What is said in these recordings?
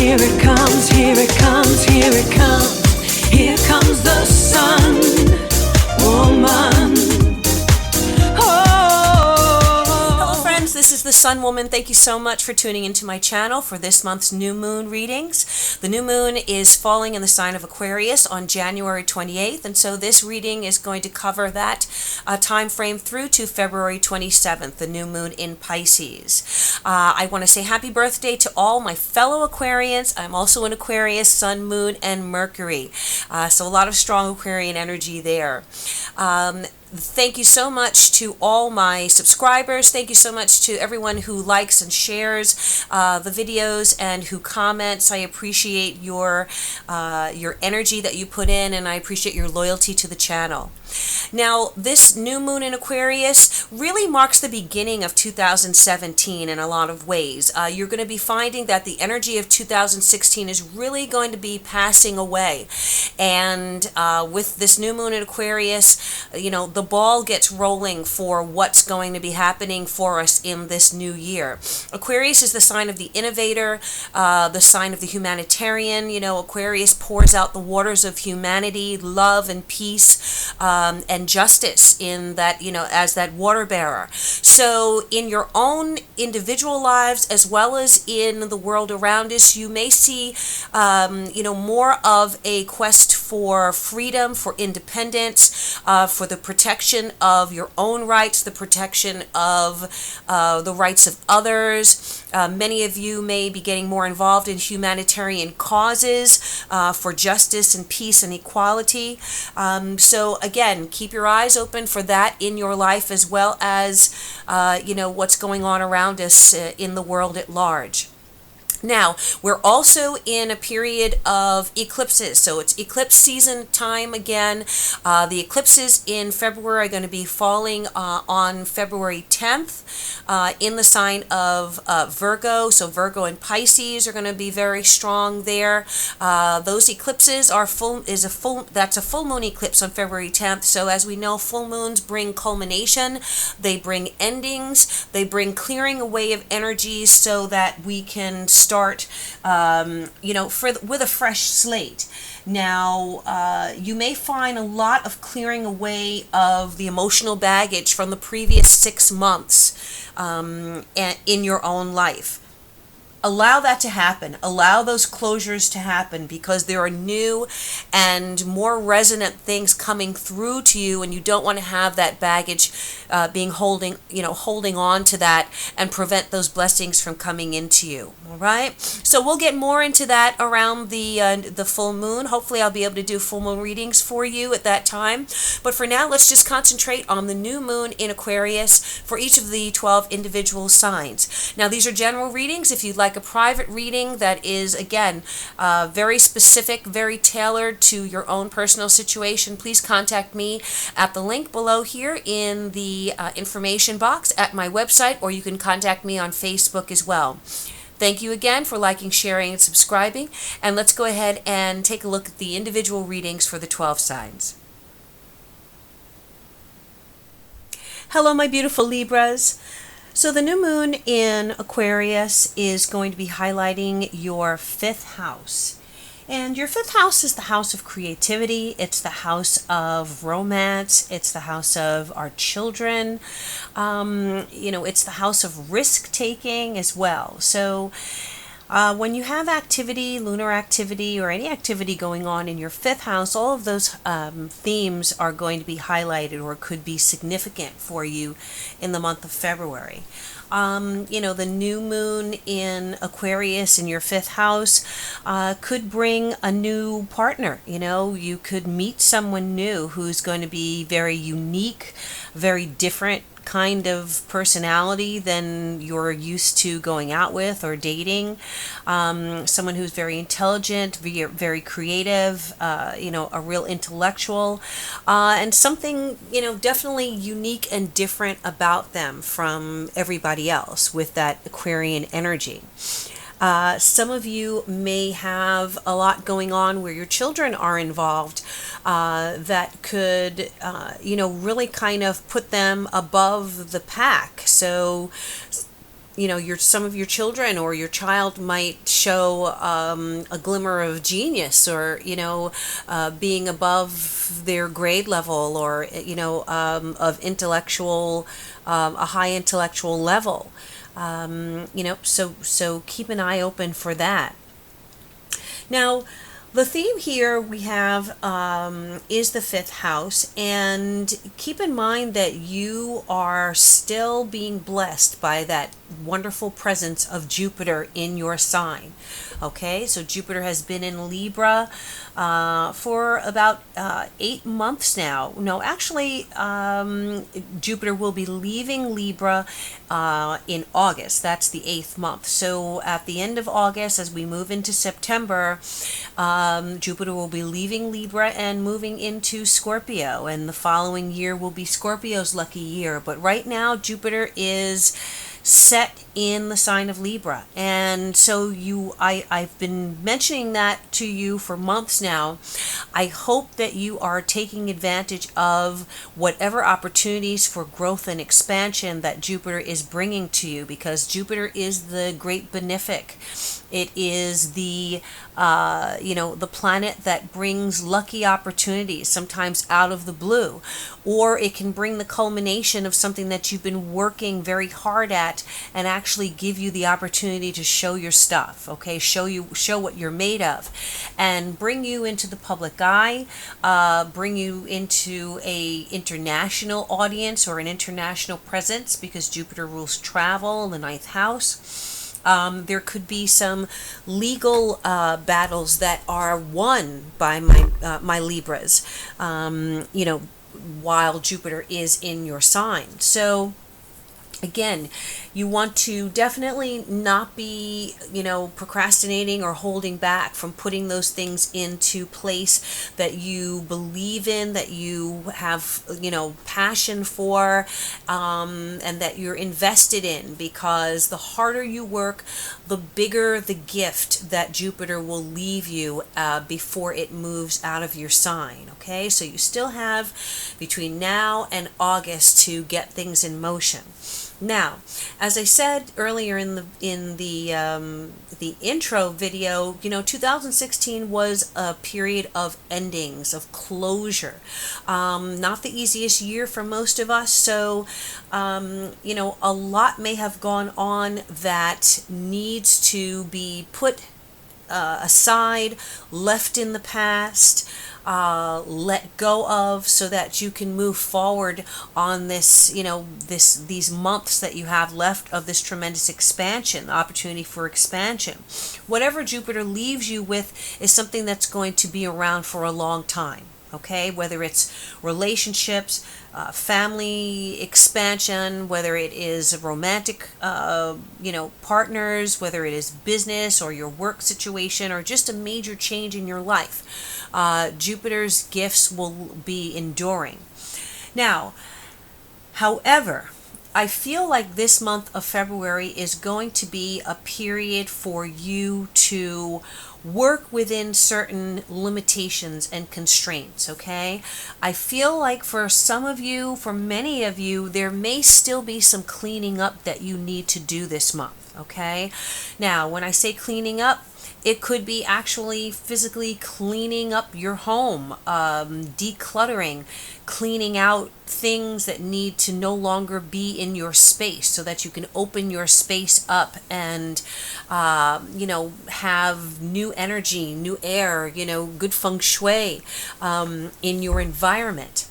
here it comes, here it comes, here it comes. Here comes the sun, woman. Hello friends, this is the Sun Woman. Thank you so much for tuning into my channel for this month's new moon readings. The new moon is falling in the sign of Aquarius on January 28th, and so this reading is going to cover that time frame through to February 27th, the new moon in Pisces. I want to say happy birthday to all my fellow Aquarians. I'm also an Aquarius, Sun, Moon, and Mercury. So a lot of strong Aquarian energy there. Thank you so much to all my subscribers. Thank you so much to everyone who likes and shares the videos and who comments. I appreciate your energy that you put in, and I appreciate your loyalty to the channel. Now, this new moon in Aquarius really marks the beginning of 2017 in a lot of ways. You're going to be finding that the energy of 2016 is really going to be passing away. And with this new moon in Aquarius, you know, the ball gets rolling for what's going to be happening for us in this new year. Aquarius is the sign of the innovator, the sign of the humanitarian. You know, Aquarius pours out the waters of humanity, love and peace, and justice in that, you know, as that water bearer. So in your own individual lives as well as in the world around us, you may see you know, more of a quest for freedom, for independence, for the protection of your own rights, the protection of the rights of others. Many of you may be getting more involved in humanitarian causes for justice and peace and equality. So again, keep your eyes open for that in your life, as well as you know, what's going on around us in the world at large. Now, we're also in a period of eclipses, so it's eclipse season time again. The eclipses in February are going to be falling on February 10th in the sign of Virgo, so Virgo and Pisces are going to be very strong there. Those eclipses are that's a full moon eclipse on February 10th, so as we know, full moons bring culmination, they bring endings, they bring clearing away of energies so that we can start you know, with a fresh slate. Now, you may find a lot of clearing away of the emotional baggage from the previous 6 months in your own life. Allow that to happen. Allow those closures to happen, because there are new and more resonant things coming through to you, and you don't want to have that baggage holding on to that and prevent those blessings from coming into you. All right. So we'll get more into that around the full moon. Hopefully, I'll be able to do full moon readings for you at that time. But for now, let's just concentrate on the new moon in Aquarius for each of the 12 individual signs. Now, these are general readings. If you'd like a private reading that is, again, very specific, very tailored to your own personal situation, please contact me at the link below here in the information box at my website, or you can contact me on Facebook as well. Thank you again for liking, sharing, and subscribing, and let's go ahead and take a look at the individual readings for the 12 signs. Hello, my beautiful Libras. So the new moon in Aquarius is going to be highlighting your 5th house. And your 5th house is the house of creativity. It's the house of romance. It's the house of our children. You know, it's the house of risk-taking as well. So when you have activity, lunar activity, or any activity going on in your 5th house, all of those themes are going to be highlighted or could be significant for you in the month of February. You know, the new moon in Aquarius in your 5th house could bring a new partner. You know, you could meet someone new who's going to be very unique, very different kind of personality than you're used to going out with or dating. Someone who's very intelligent, very creative, you know, a real intellectual, and something, you know, definitely unique and different about them from everybody else with that Aquarian energy. Some of you may have a lot going on where your children are involved that could, you know, really kind of put them above the pack. So some of your children or your child might show a glimmer of genius, or being above their grade level, or of intellectual, a high intellectual level. So keep an eye open for that. Now, the theme here we have is the fifth house, and keep in mind that you are still being blessed by that wonderful presence of Jupiter in your sign. Okay, so Jupiter has been in Libra for about 8 months now. No, actually, Jupiter will be leaving Libra in August. That's the 8th month. So at the end of August, as we move into September, Jupiter will be leaving Libra and moving into Scorpio, and the following year will be Scorpio's lucky year. But right now, Jupiter is set in the sign of Libra, and so I've been mentioning that to you for months now. I hope that you are taking advantage of whatever opportunities for growth and expansion that Jupiter is bringing to you, because Jupiter is the great benefic. It is the the planet that brings lucky opportunities, sometimes out of the blue, or it can bring the culmination of something that you've been working very hard at, and actually give you the opportunity to show your stuff. Okay, show what you're made of, and bring you into the public eye, bring you into a international audience or an international presence, because Jupiter rules travel in the 9th house. There could be some legal battles that are won by my Libras, while Jupiter is in your sign. So again, you want to definitely not be, procrastinating or holding back from putting those things into place that you believe in, that you have, passion for, and that you're invested in, because the harder you work, the bigger the gift that Jupiter will leave you before it moves out of your sign. Okay, so you still have between now and August to get things in motion. Now, as I said earlier in the intro video, 2016 was a period of endings, of closure. Not the easiest year for most of us, so a lot may have gone on that needs to be put aside, left in the past, let go of, so that you can move forward on this, these months that you have left of this tremendous expansion, the opportunity for expansion. Whatever Jupiter leaves you with is something that's going to be around for a long time. Okay, whether it's relationships, family expansion, whether it is romantic, partners, whether it is business or your work situation, or just a major change in your life, Jupiter's gifts will be enduring. Now, however, I feel like this month of February is going to be a period for you to work within certain limitations and constraints, okay? I feel like for some of you, for many of you, there may still be some cleaning up that you need to do this month, okay? Now, when I say cleaning up, it could be actually physically cleaning up your home, decluttering, cleaning out things that need to no longer be in your space, so that you can open your space up and, have new energy, new air, good feng shui in your environment.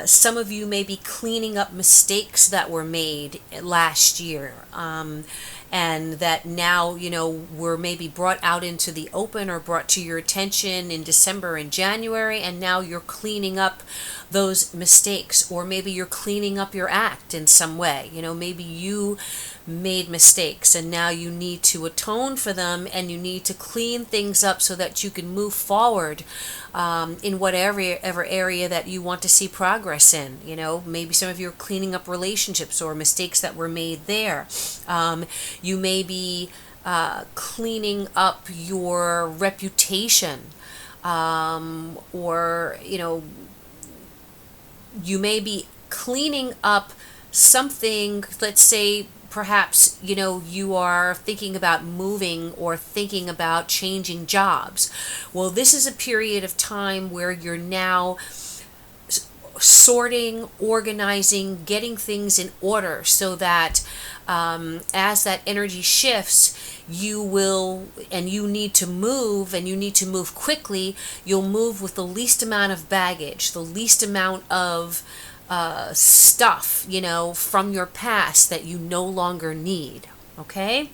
Some of you may be cleaning up mistakes that were made last year, and that now, were maybe brought out into the open or brought to your attention in December and January, and now you're cleaning up those mistakes, or maybe you're cleaning up your act in some way. Maybe you made mistakes and now you need to atone for them, and you need to clean things up so that you can move forward in whatever area that you want to see progress in. Maybe some of you are cleaning up relationships or mistakes that were made there. You may be cleaning up your reputation, or you may be cleaning up something, let's say perhaps, you are thinking about moving or thinking about changing jobs. Well, this is a period of time where you're now sorting, organizing, getting things in order so that as that energy shifts, you will, and you need to move, and you need to move quickly, you'll move with the least amount of baggage, the least amount of stuff, from your past that you no longer need. Okay?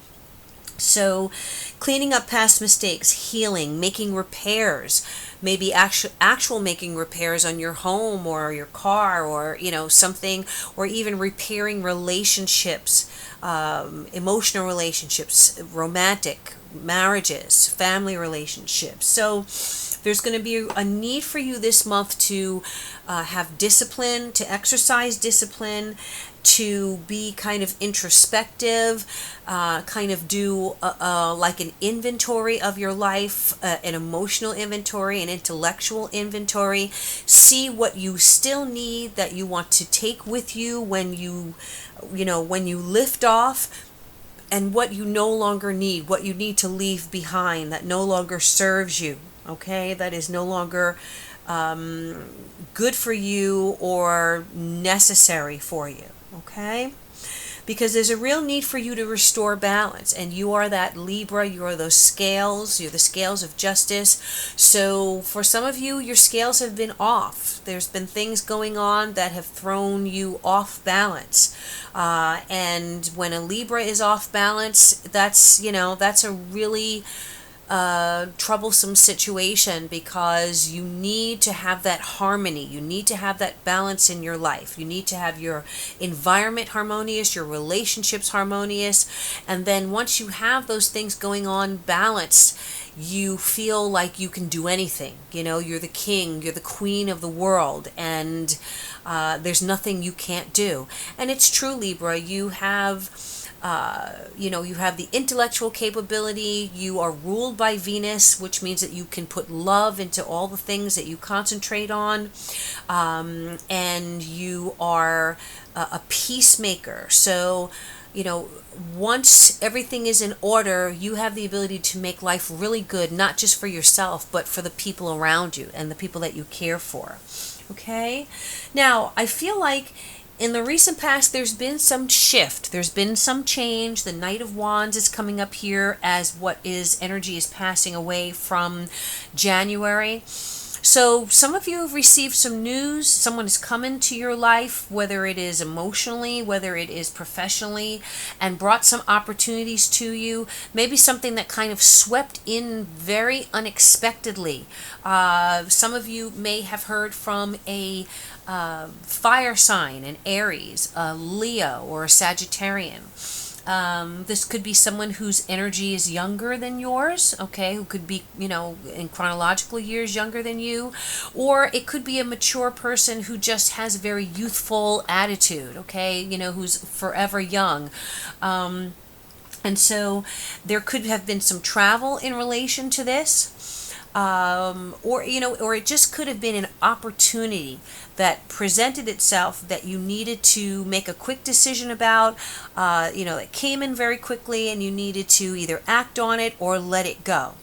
So cleaning up past mistakes, healing, making repairs, maybe actual making repairs on your home or your car, or something, or even repairing relationships, emotional relationships, romantic marriages, family relationships. So there's going to be a need for you this month to have discipline, to exercise discipline, to be kind of introspective, kind of do like an inventory of your life, an emotional inventory, an intellectual inventory. See what you still need that you want to take with you when you lift off, and what you no longer need, what you need to leave behind that no longer serves you. Okay, that is no longer good for you or necessary for you. Okay, because there's a real need for you to restore balance, and you are that Libra, you are those scales, you're the scales of justice. So for some of you, your scales have been off. There's been things going on that have thrown you off balance, and when a Libra is off balance, that's a really troublesome situation, because you need to have that harmony, you need to have that balance in your life, you need to have your environment harmonious, your relationships harmonious, and then once you have those things going on balanced, you feel like you can do anything. You're the king, you're the queen of the world, and there's nothing you can't do. And it's true, Libra, you have you have the intellectual capability, you are ruled by Venus, which means that you can put love into all the things that you concentrate on, and you are a peacemaker. So, once everything is in order, you have the ability to make life really good, not just for yourself, but for the people around you and the people that you care for. Okay? Now, I feel like in the recent past, there's been some shift. There's been some change. The Knight of Wands is coming up here as energy is passing away from January. So some of you have received some news. Someone has come into your life, whether it is emotionally, whether it is professionally, and brought some opportunities to you. Maybe something that kind of swept in very unexpectedly. Some of you may have heard from a fire sign, an Aries, a Leo, or a Sagittarian. This could be someone whose energy is younger than yours, okay, who could be, in chronological years younger than you, or it could be a mature person who just has a very youthful attitude, okay, who's forever young. And so there could have been some travel in relation to this. Or it just could have been an opportunity that presented itself that you needed to make a quick decision about, it came in very quickly and you needed to either act on it or let it go.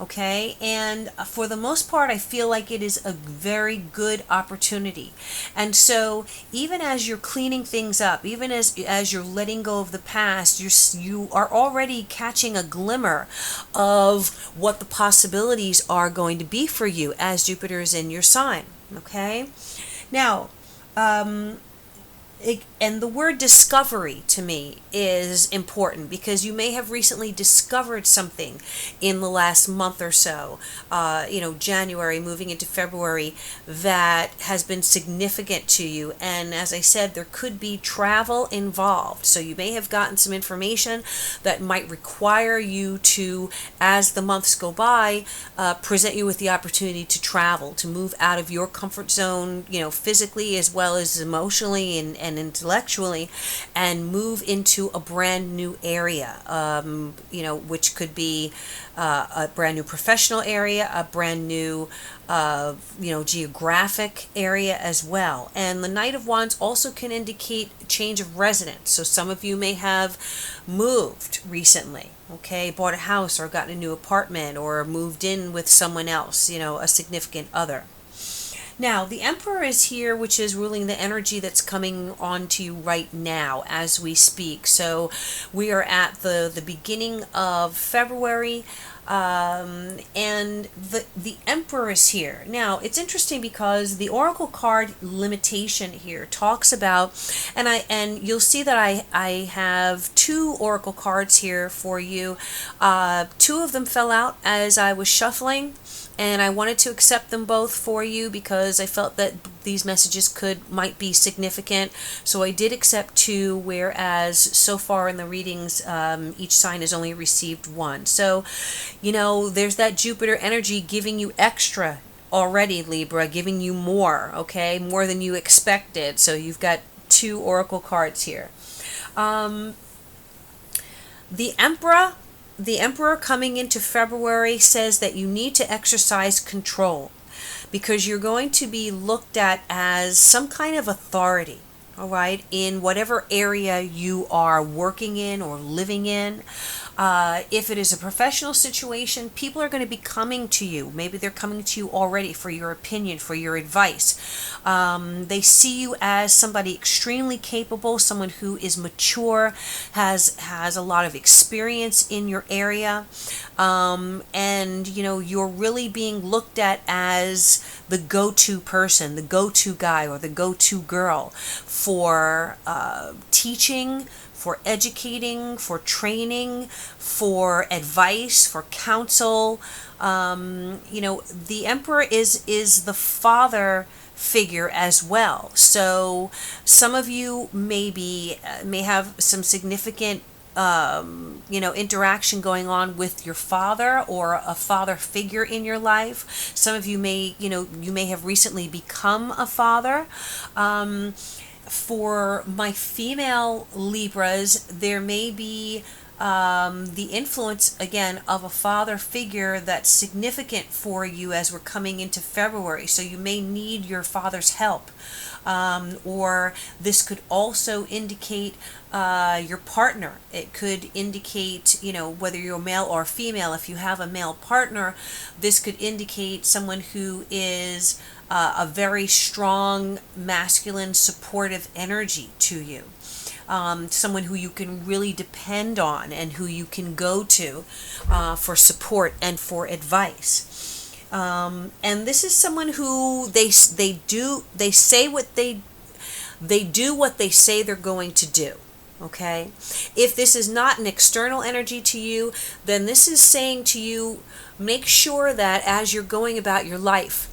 Okay, and for the most part, I feel like it is a very good opportunity. And so even as you're cleaning things up, even as you're letting go of the past, you are already catching a glimmer of what the possibilities are going to be for you as Jupiter is in your sign. Okay, now and the word discovery to me is important, because you may have recently discovered something in the last month or so, January moving into February, that has been significant to you. And as I said, there could be travel involved. So you may have gotten some information that might require you to, as the months go by, present you with the opportunity to travel, to move out of your comfort zone, physically as well as emotionally and intellectually. intellectually and move into a brand new area, which could be a brand new professional area, a brand new geographic area as well. And the Knight of Wands also can indicate change of residence. So some of you may have moved recently, okay, bought a house or gotten a new apartment or moved in with someone else, a significant other. Now, the Emperor is here, which is ruling the energy that's coming on to you right now as we speak. So we are at the beginning of February, and the Emperor is here. Now, it's interesting because the Oracle card limitation here talks about, and you'll see that I have two Oracle cards here for you. Two of them fell out as I was shuffling, and I wanted to accept them both for you because I felt that these messages might be significant. So I did accept two, whereas so far in the readings, each sign has only received one. So, there's that Jupiter energy giving you extra already, Libra, giving you more, okay, more than you expected. So you've got two Oracle cards here. The Emperor coming into February says that you need to exercise control because you're going to be looked at as some kind of authority, all right, in whatever area you are working in or living in. If it is a professional situation, people are going to be coming to you. Maybe they're coming to you already for your opinion, for your advice. They see you as somebody extremely capable, someone who is mature, has a lot of experience in your area, and you're really being looked at as the go-to person, the go-to guy or the go-to girl for teaching, for educating, for training, for advice, for counsel. The Emperor is the father figure as well. So some of you may have some significant interaction going on with your father or a father figure in your life. Some of you may have recently become a father. For my female Libras, there may be the influence, again, of a father figure that's significant for you as we're coming into February. So you may need your father's help. Or this could also indicate your partner. It could indicate, whether you're male or female. If you have a male partner, this could indicate someone who is a very strong, masculine, supportive energy to you. Someone who you can really depend on and who you can go to for support and for advice. And this is someone who they do what they say they're going to do. Okay? If this is not an external energy to you, then this is saying to you, make sure that as you're going about your life,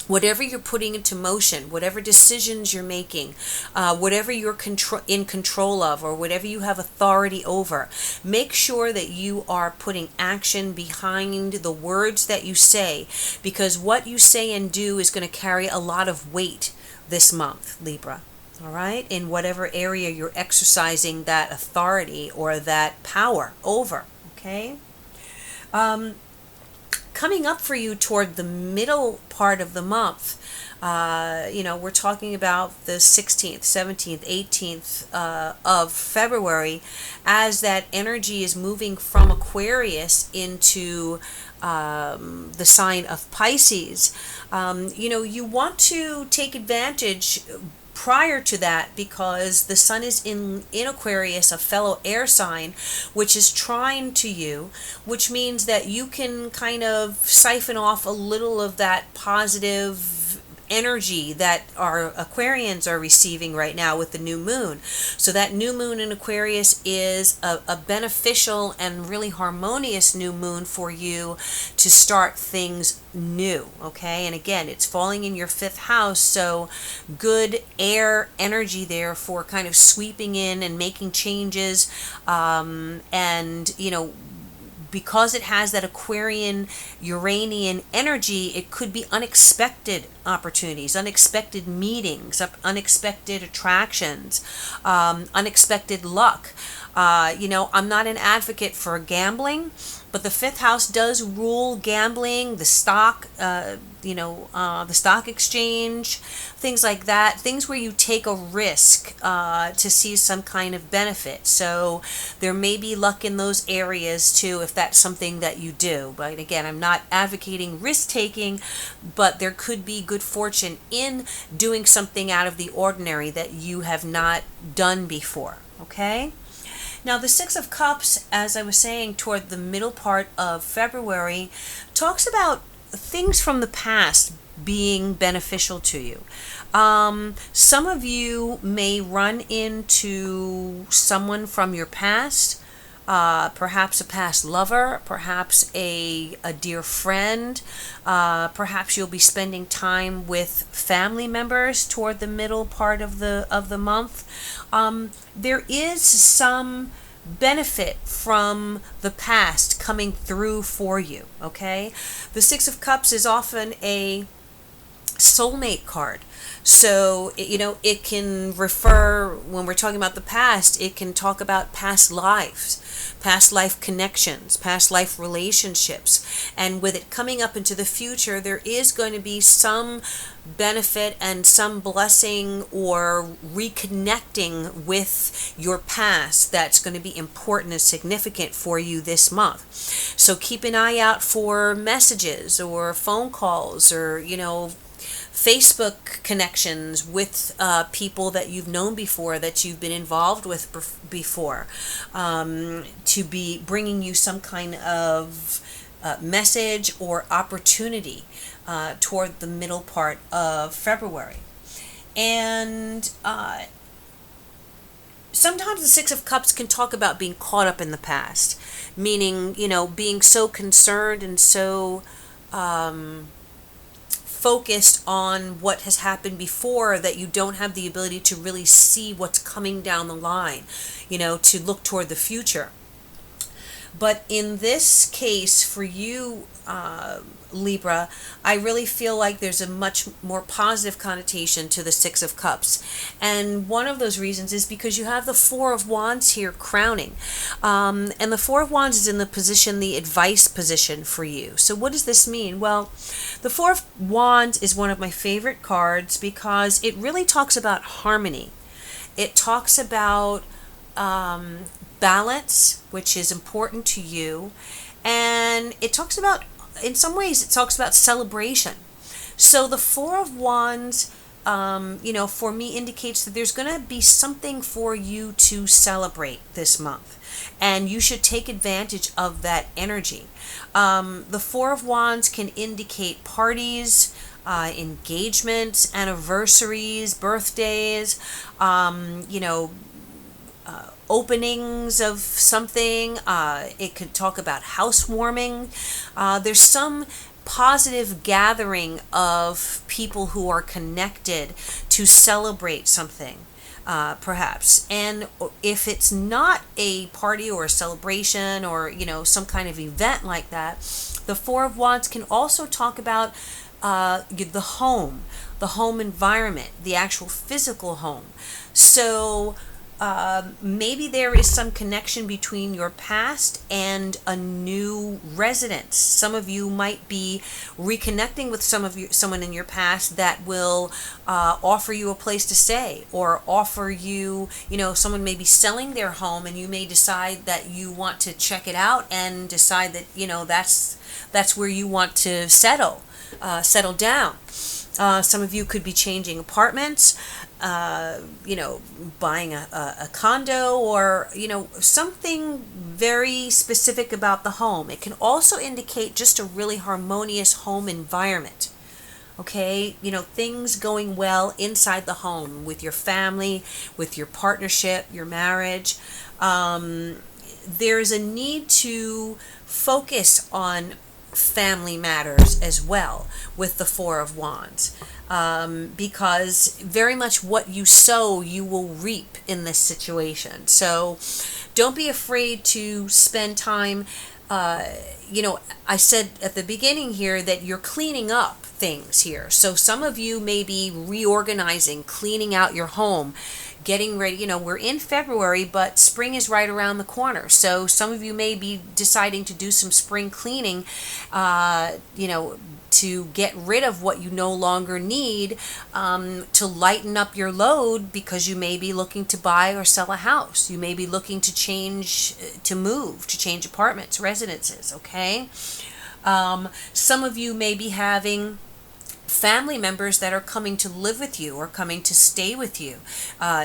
whatever you're putting into motion, whatever decisions you're making, whatever you're in control of, or whatever you have authority over, make sure that you are putting action behind the words that you say, because what you say and do is going to carry a lot of weight this month, Libra. All right? In whatever area you're exercising that authority or that power over. Okay? Coming up for you toward the middle part of the month, we're talking about the 16th, 17th, 18th of February, as that energy is moving from Aquarius into the sign of Pisces. You want to take advantage prior to that, because the sun is in Aquarius, a fellow air sign, which is trine to you, which means that you can kind of siphon off a little of that positive energy that our Aquarians are receiving right now with the new moon. So that new moon in Aquarius is a beneficial and really harmonious new moon for you to start things new, okay? And again, it's falling in your 5th house, so good air energy there for kind of sweeping in and making changes, and because it has that Aquarian Uranian energy, it could be unexpected opportunities, unexpected meetings, unexpected attractions, unexpected luck. I'm not an advocate for gambling, but the fifth house does rule gambling, the stock, the stock exchange, things like that, things where you take a risk to see some kind of benefit. So there may be luck in those areas too, if that's something that you do. But again, I'm not advocating risk taking, but there could be good fortune in doing something out of the ordinary that you have not done before. Okay? Now, the Six of Cups, as I was saying, toward the middle part of February, talks about things from the past being beneficial to you. Some of you may run into someone from your past, perhaps a past lover, perhaps a dear friend. Perhaps you'll be spending time with family members toward the middle part of the month. There is some benefit from the past coming through for you. Okay, the Six of Cups is often a soulmate card. So, it can refer, when we're talking about the past, it can talk about past lives, past life connections, past life relationships. And with it coming up into the future, there is going to be some benefit and some blessing or reconnecting with your past that's going to be important and significant for you this month. So keep an eye out for messages or phone calls or, Facebook connections with people that you've known before, that you've been involved with before, to be bringing you some kind of message or opportunity toward the middle part of February. And sometimes the Six of Cups can talk about being caught up in the past, meaning, being so concerned and so focused on what has happened before that you don't have the ability to really see what's coming down the line, to look toward the future. But in this case, for you, Libra, I really feel like there's a much more positive connotation to the Six of Cups. And one of those reasons is because you have the Four of Wands here crowning. And the Four of Wands is in the advice position for you. So what does this mean? Well, the Four of Wands is one of my favorite cards because it really talks about harmony. It talks about balance, which is important to you. And it talks about, in some ways, it talks about celebration. So the Four of Wands, for me indicates that there's going to be something for you to celebrate this month. And you should take advantage of that energy. The Four of Wands can indicate parties, engagements, anniversaries, birthdays, openings of something. It could talk about housewarming. There's some positive gathering of people who are connected to celebrate something, perhaps. And if it's not a party or a celebration or, some kind of event like that, the Four of Wands can also talk about the home environment, the actual physical home. So maybe there is some connection between your past and a new residence. Some of you might be reconnecting with someone in your past that will offer you a place to stay, or offer you, someone may be selling their home and you may decide that you want to check it out and decide that, that's where you want to settle down. Some of you could be changing apartments, buying a condo, or, something very specific about the home. It can also indicate just a really harmonious home environment. Okay, things going well inside the home with your family, with your partnership, your marriage. There's a need to focus on family matters as well with the Four of Wands, because very much what you sow you will reap in this situation. So don't be afraid to spend time I said at the beginning here that you're cleaning up things here. So some of you may be reorganizing, cleaning out your home, getting ready. We're in February, but spring is right around the corner. So some of you may be deciding to do some spring cleaning, to get rid of what you no longer need, to lighten up your load, because you may be looking to buy or sell a house. You may be looking to change apartments, residences, okay? Some of you may be having family members that are coming to live with you or coming to stay with you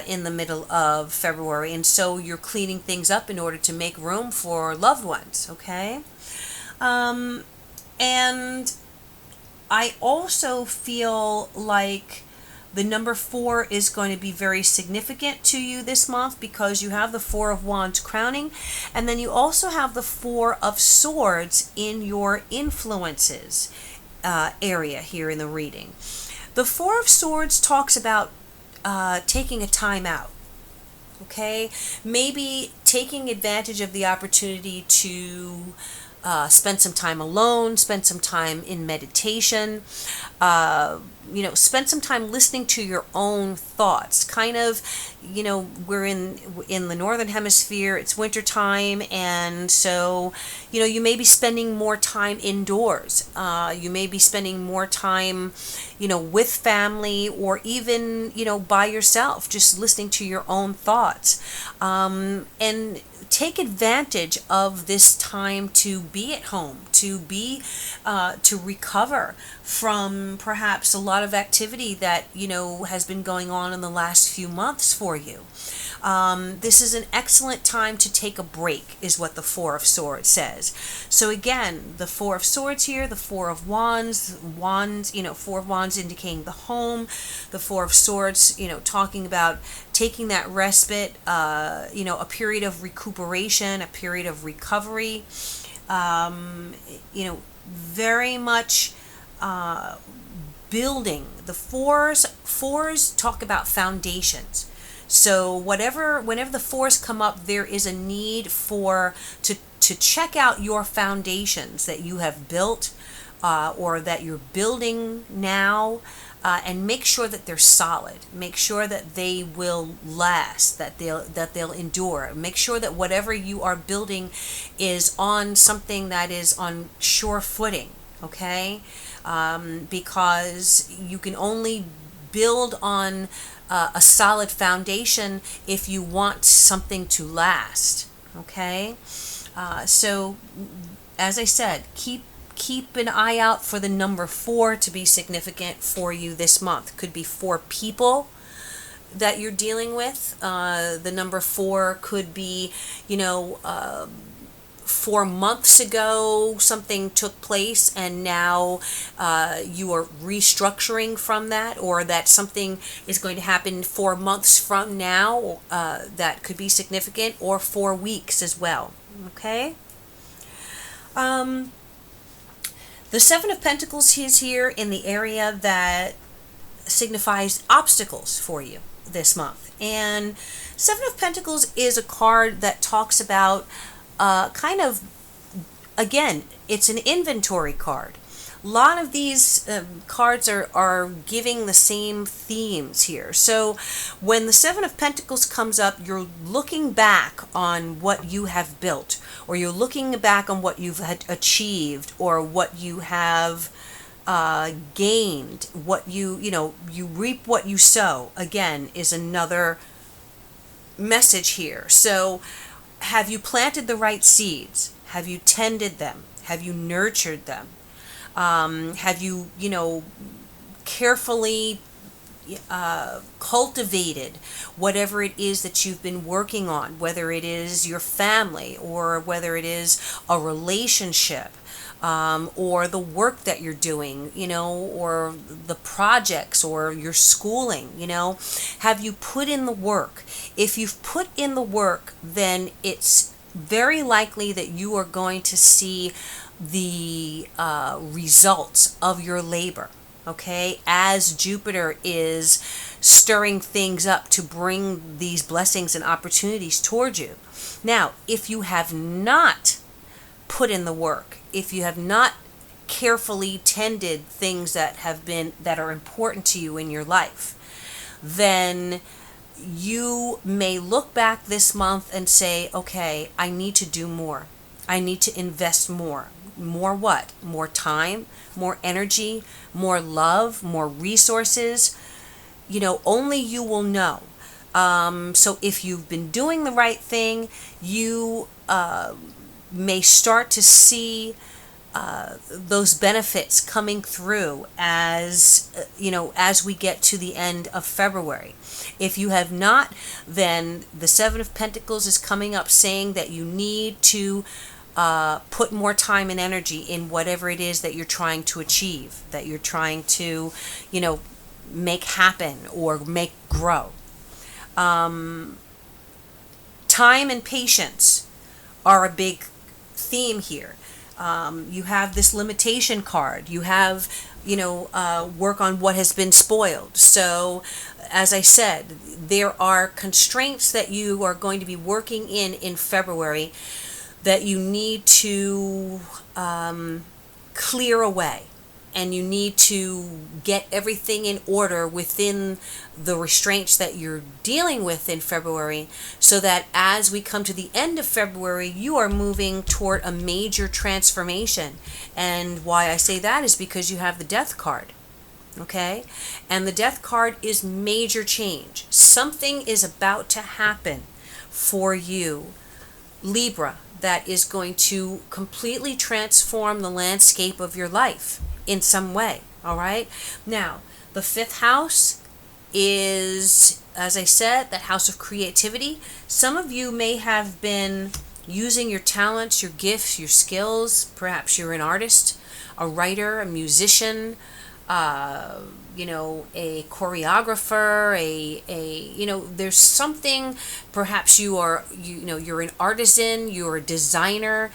in the middle of February, and so you're cleaning things up in order to make room for loved ones, okay? And I also feel like the number 4 is going to be very significant to you this month, because you have the 4 of Wands crowning, and then you also have the 4 of Swords in your influences area here in the reading. The 4 of Swords talks about taking a time out. Okay, maybe taking advantage of the opportunity to spend some time alone, spend some time in meditation, spend some time listening to your own thoughts. Kind of, we're in the northern hemisphere, it's winter time, and so, you may be spending more time indoors. You may be spending more time, with family, or even, by yourself, just listening to your own thoughts. And take advantage of this time to be at home, to recover from perhaps a lot of activity that has been going on in the last few months for you. This is an excellent time to take a break, is what the 4 of Swords says. So again, the 4 of Swords here, the 4 of Wands, 4 of Wands indicating the home, the 4 of Swords, talking about taking that respite, a period of recuperation, a period of recovery, very much building. The fours talk about foundations. So whenever the 4s come up, there is a need to check out your foundations that you have built, or that you're building now, and make sure that they're solid. Make sure that they will last, that they'll endure. Make sure that whatever you are building is on something that is on sure footing, okay? Because you can only build on a solid foundation if you want something to last, okay? So, as I said, keep an eye out for the number 4 to be significant for you this month. Could be 4 people that you're dealing with. The number 4 could be, 4 months ago something took place, and now you are restructuring from that, or that something is going to happen 4 months from now that could be significant, or 4 weeks as well. Okay? The 7 of Pentacles is here in the area that signifies obstacles for you this month. And 7 of Pentacles is a card that talks about kind of, again, it's an inventory card. A lot of these cards are giving the same themes here. So when the 7 of Pentacles comes up, you're looking back on what you have built, or you're looking back on what you've achieved, or what you have gained, what you reap what you sow, again, is another message here. So have you planted the right seeds? Have you tended them? Have you nurtured them? Have you, carefully cultivated whatever it is that you've been working on, whether it is your family, or whether it is a relationship, or the work that you're doing, or the projects, or your schooling, have you put in the work? If you've put in the work, then it's very likely that you are going to see the results of your labor, okay, as Jupiter is stirring things up to bring these blessings and opportunities towards you. Now, if you have not put in the work, if you have not carefully tended things that are important to you in your life, then you may look back this month and say, okay, I need to do more. I need to invest more. More what? More time, more energy, more love, more resources. Only you will know. So if you've been doing the right thing, you may start to see those benefits coming through as we get to the end of February. If you have not, then the Seven of Pentacles is coming up saying that you need to put more time and energy in whatever it is that you're trying to achieve, that you're trying to, make happen or make grow. Time and patience are a big theme here. You have this limitation card. You have, work on what has been spoiled. So, as I said, there are constraints that you are going to be working in February that you need to clear away. And you need to get everything in order within the restraints that you're dealing with in February, so that as we come to the end of February, you are moving toward a major transformation. And why I say that is because you have the Death card. Okay? And the Death card is major change. Something is about to happen for you, Libra, that is going to completely transform the landscape of your life in some way. All right? Now, the 5th house is, as I said, that house of creativity. Some of you may have been using your talents, your gifts, your skills. Perhaps you're an artist, a writer, a musician, a choreographer, there's something. Perhaps you're an artisan, you're a designer.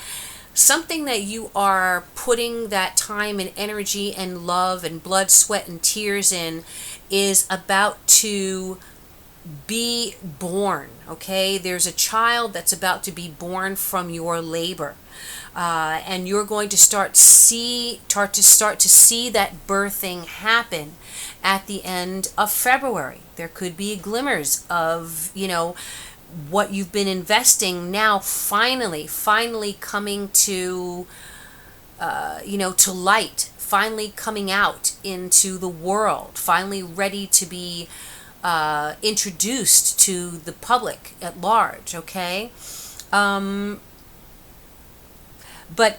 Something that you are putting that time and energy and love and blood, sweat, and tears in is about to be born. Okay, there's a child that's about to be born from your labor, and you're going to start to see that birthing happen at the end of February. There could be glimmers of what you've been investing now finally coming to to light, finally coming out into the world, finally ready to be introduced to the public at large. Okay, but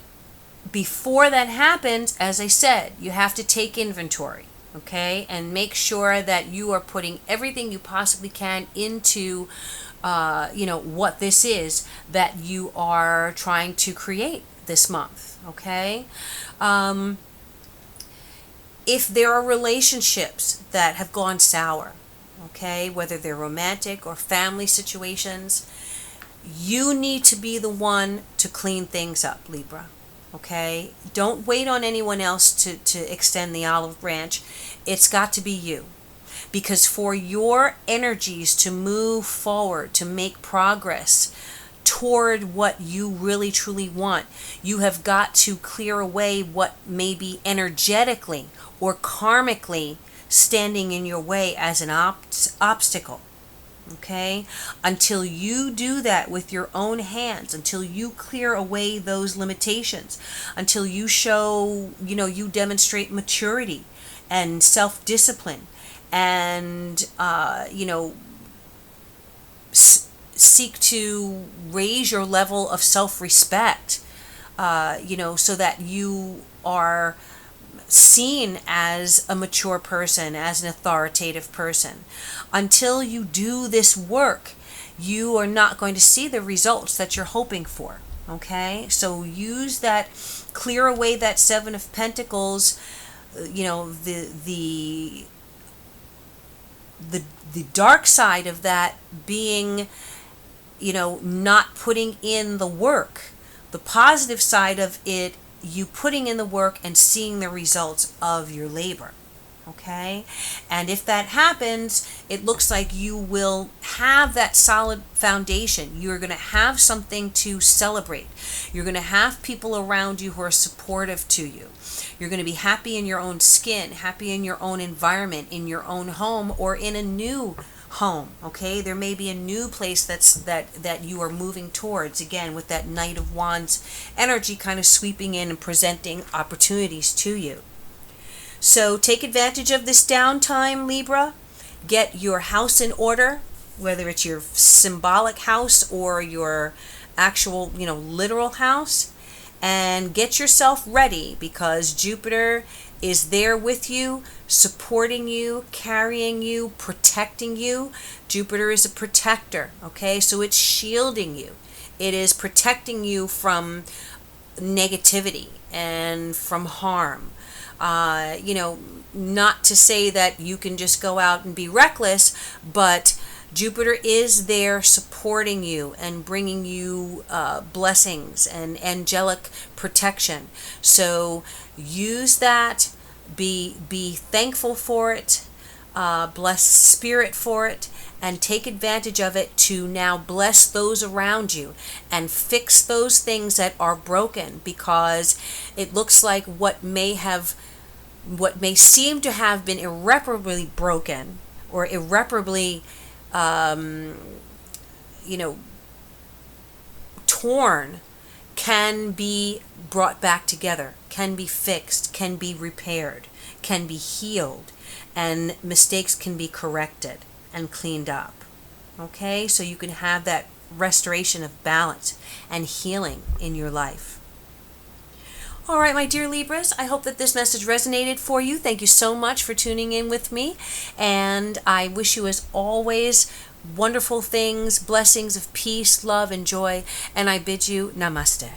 before that happens, as I said, you have to take inventory. Okay, and make sure that you are putting everything you possibly can into what this is that you are trying to create this month. Okay, if there are relationships that have gone sour, okay, whether they're romantic or family situations, you need to be the one to clean things up, Libra. Okay, don't wait on anyone else to extend the olive branch. It's got to be you. Because for your energies to move forward, to make progress toward what you really truly want, you have got to clear away what may be energetically or karmically standing in your way as an obstacle. Okay? Until you do that with your own hands, until you clear away those limitations, until you show, you demonstrate maturity and self-discipline, and seek to raise your level of self-respect, so that you are seen as a mature person, as an authoritative person. Until you do this work, you are not going to see the results that you're hoping for. Okay, so use that, clear away that 7 of Pentacles. The dark side of that being, not putting in the work. The positive side of it, you putting in the work and seeing the results of your labor. okay? And if that happens, it looks like you will have that solid foundation. You're going to have something to celebrate. You're going to have people around you who are supportive to you. You're going to be happy in your own skin, happy in your own environment, in your own home, or in a new home, okay? There may be a new place that you are moving towards, again, with that Knight of Wands energy kind of sweeping in and presenting opportunities to you. So take advantage of this downtime, Libra. Get your house in order, whether it's your symbolic house or your actual, literal house, and get yourself ready, because Jupiter is there with you, supporting you, carrying you, protecting you. Jupiter is a protector, okay? So it's shielding you. It is protecting you from negativity and from harm. Not to say that you can just go out and be reckless, but Jupiter is there supporting you and bringing you blessings and angelic protection. So use that, be thankful for it, bless spirit for it, and take advantage of it to now bless those around you and fix those things that are broken, because it looks like what may seem to have been irreparably broken or irreparably torn can be brought back together, can be fixed, can be repaired, can be healed, and mistakes can be corrected and cleaned up. Okay, so you can have that restoration of balance and healing in your life. All right, my dear Libras, I hope that this message resonated for you. Thank you so much for tuning in with me, and I wish you, as always, wonderful things, blessings of peace, love, and joy, and I bid you namaste.